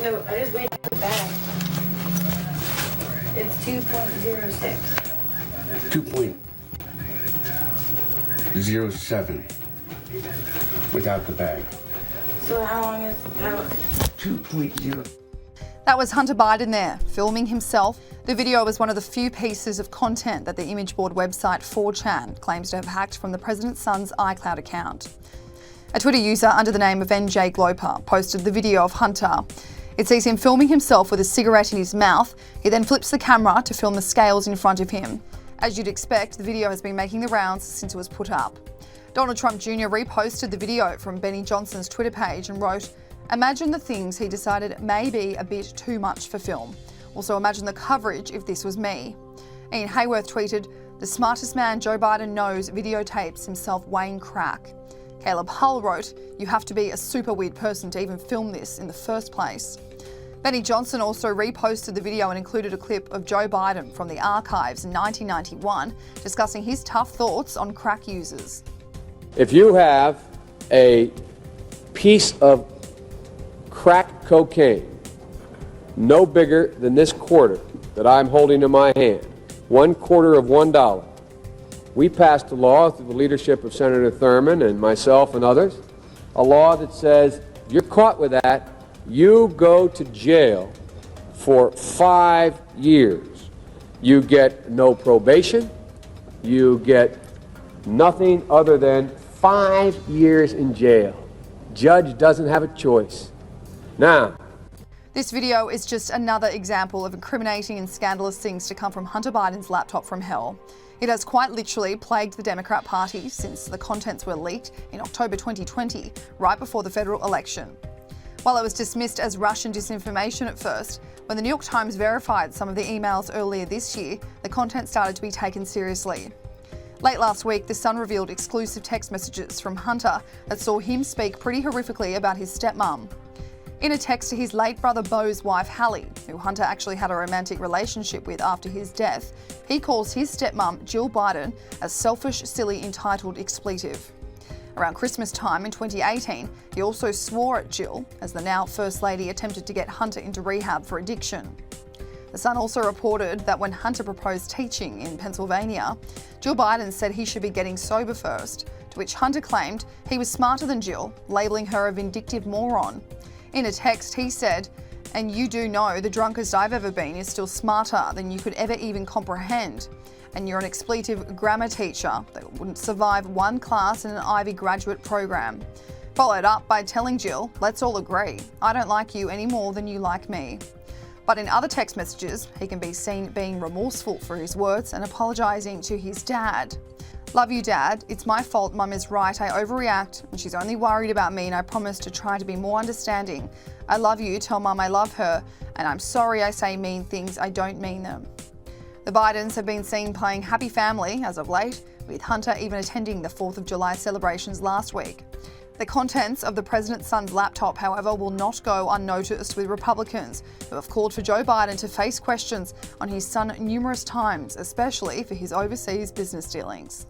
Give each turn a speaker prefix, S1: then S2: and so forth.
S1: No, I just weighed the bag. It's 2.06.
S2: 2.07 without the bag.
S1: So how long is
S2: 2.0.
S3: That was Hunter Biden there, filming himself. The video was one of the few pieces of content that the image board website 4chan claims to have hacked from the president's son's iCloud account. A Twitter user under the name of NJ Gloper posted the video of Hunter. It sees him filming himself with a cigarette in his mouth. He then flips the camera to film the scales in front of him. As you'd expect, the video has been making the rounds since it was put up. Donald Trump Jr. reposted the video from Benny Johnson's Twitter page and wrote, "Imagine the things he decided may be a bit too much for film. Also imagine the coverage if this was me." Ian Hayworth tweeted, "The smartest man Joe Biden knows videotapes himself weighing crack." Caleb Hull wrote, "You have to be a super weird person to even film this in the first place." Benny Johnson also reposted the video and included a clip of Joe Biden from the archives in 1991 discussing his tough thoughts on crack users.
S4: If you have a piece of crack cocaine no bigger than this quarter that I'm holding in my hand, 1/4 of $1, we passed a law through the leadership of Senator Thurmond and myself and others, a law that says if you're caught with that, you go to jail for 5 years. You get no probation. You get nothing other than 5 years in jail. Judge doesn't have a choice. Now,
S3: This video is just another example of incriminating and scandalous things to come from Hunter Biden's laptop from hell. It has quite literally plagued the Democrat Party since the contents were leaked in October 2020, right before the federal election. While it was dismissed as Russian disinformation at first, when the New York Times verified some of the emails earlier this year, the content started to be taken seriously. Late last week, The Sun revealed exclusive text messages from Hunter that saw him speak pretty horrifically about his stepmom. In a text to his late brother Beau's wife Hallie, who Hunter actually had a romantic relationship with after his death, he calls his stepmom Jill Biden a selfish, silly, entitled expletive. Around Christmas time in 2018, he also swore at Jill as the now First Lady attempted to get Hunter into rehab for addiction. The Sun also reported that when Hunter proposed teaching in Pennsylvania, Jill Biden said he should be getting sober first, to which Hunter claimed he was smarter than Jill, labelling her a vindictive moron. In a text, he said, "And you do know the drunkest I've ever been is still smarter than you could ever even comprehend. And you're an expletive grammar teacher that wouldn't survive one class in an Ivy graduate program." Followed up by telling Jill, "Let's all agree, I don't like you any more than you like me." But in other text messages, he can be seen being remorseful for his words and apologising to his dad. "Love you, Dad. It's my fault. Mum is right. I overreact and she's only worried about me and I promise to try to be more understanding. I love you. Tell Mum I love her. And I'm sorry I say mean things. I don't mean them." The Bidens have been seen playing happy family as of late, with Hunter even attending the 4th of July celebrations last week. The contents of the president's son's laptop, however, will not go unnoticed, with Republicans who have called for Joe Biden to face questions on his son numerous times, especially for his overseas business dealings.